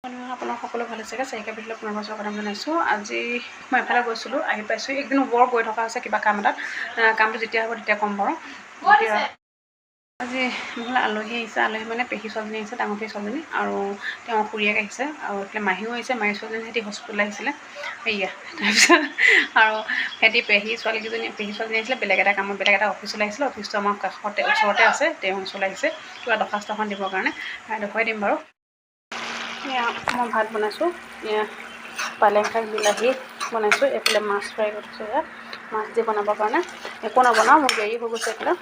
আপোনাৰ সকলো ভাল হৈছেগৈ চাৰিকা ভিতৰত পুনৰ কথা জনাইছোঁ আজি মই এফালে গৈছিলোঁ আহি পাইছোঁ একদিন বৰ গৈ থকা হৈছে কিবা কাম এটাত কামটো যেতিয়া হ'ব তেতিয়া ক'ম বাৰু এতিয়া আজি নহ'লে আলহী আহিছে আলহী মানে পেহী ছোৱালীজনী আহিছে ডাঙৰ পেহী ছোৱালীজনী আৰু তেওঁৰ খুৰীয়েক আহিছে আৰু এইফালে মাহীও আহিছে মাহী ছোৱালীজনী সিহঁতি হস্পিটেল আহিছিলে সেয়া তাৰপিছত আৰু সিহঁতি পেহী ছোৱালীজনী আহিছিলে বেলেগ এটা কামত বেলেগ এটা অফিচলৈ আহিছিলে অফিচটো আমাৰ কাষতে ওচৰতে আছে তেওঁ ওচৰলৈ আহিছে কিবা দৰখাস্ত এখন দিবৰ কাৰণে দেখুৱাই দিম বাৰু এয়া মই ভাত বনাইছোঁ এয়া পালেং শাক বিলাহী বনাইছোঁ এইফালে মাছ ফ্ৰাই কৰিছোঁ এয়া মাছ দি বনাবৰ কাৰণে একো নবনাওঁ মোৰ দেৰি হৈ গৈছে এইফালে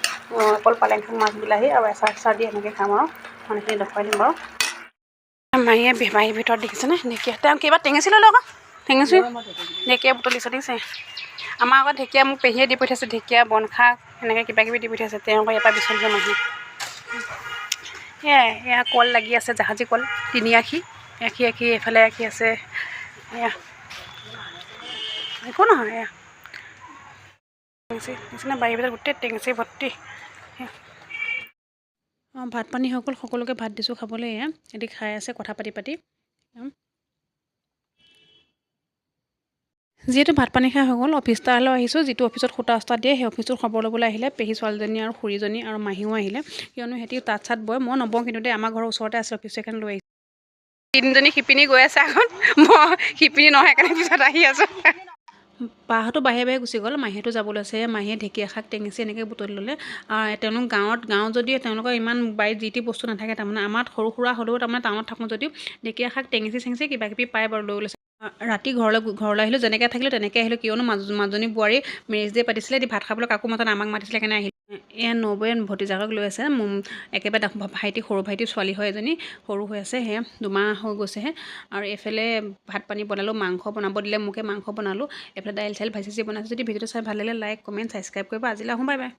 অকল পালেং শাক মাছ বিলাহী আৰু আচাৰ দি এনেকৈ খাম আৰু মানুহখিনি দেখুৱাই দিম বাৰু মাহীৰ ভিতৰত দেখিছেনে ঢেকীয়া তেওঁ কিবা টেঙেচি লৈ লওক আকৌ টেঙেচি ঢেকীয়া বুটলিছে দেখিছে আমাৰ আগত ঢেকীয়া মোক পেহীয়ে দি পঠিয়াইছে ঢেকীয়া বনশাক এনেকৈ কিবাকিবি দি পঠিয়াইছে তেওঁ আকৌ ইয়াৰ পৰা বিচাৰিছে মাহী এয়া কল লাগি আছে জাহাজী কল তিনি আখি এইফালে আখি আছে এয়া একো নহয় এয়া টেঙেচি নিচিনা বাৰীৰ ভিতৰত গোটেই টেঙেচি ভৰ্তি ভাত পানী হৈ গ'ল সকলোকে ভাত দিছোঁ খাবলৈ এয়া সিহঁতি খাই আছে কথা পাতি যিহেতু ভাত পানী খাই হৈ গ'ল অফিচ তালৈ আহিছোঁ যিটো অফিচত সূতা চূতা দিয়ে সেই অফিচটোত খবৰ ল'বলৈ আহিলে পেহী ছোৱালীজনী আৰু খুৰীজনী আৰু মাহীও আহিলে কিয়নো সিহঁতি তাঁত চাত বয় মই নবওঁ কিন্তু দেই আমাৰ ঘৰৰ ওচৰতে আছে অফিচ সেইকাৰণে লৈ আহিছোঁ তিনিজনী শিপিনী গৈ আছে আগত মই শিপিনী নহয় সেইকাৰণে পিছত আহি আছোঁ বাহঁতো বাহিৰে গুচি গ'ল মাহীহঁতো যাব লৈছে মাহীয়ে ঢেকীয়া শাক টেঙেচি এনেকৈ বুটলি ল'লে তেওঁলোক গাঁও যদিও তেওঁলোকৰ ইমান বাৰীত যি টি বস্তু নাথাকে তাৰমানে আমাৰ সৰু সুৰা হ'লেও তাৰমানে টাউনত থাকোঁ যদিও ঢেকীয়া শাক টেঙেচি চেঙেচি কিবাকিবি পায় বাৰু লৈ লৈছে ৰাতি ঘৰলৈ আহিলোঁ যেনেকৈ থাকিলোঁ তেনেকৈ আহিলোঁ কিয়নো মাজনী বোৱাৰী মেৰেজ ডে পাতিছিলে ভাত খাবলৈ কাকো মাতা আমাক মাতিছিলে সেইকাৰণে আহিলোঁ এয়া নবৌয়ে ভতিজাকক লৈ আছে একেবাৰে সৰু ভাইটি ছোৱালী হয় এজনী সৰু হৈ আছে সেয়া 2 মাহ হৈ গৈছেহে আৰু এইফালে ভাত পানী বনালোঁ মাংস বনাব দিলে মোকে মাংস বনালোঁ এইফালে দাইল চাইল ভাজি বনাইছোঁ যদি ভিডিঅ'টো চাই ভাল লাগিলে লাইক কমেণ্ট ছাবস্ক্ৰাইব কৰিব আজিলৈ আহোঁ বাই বাই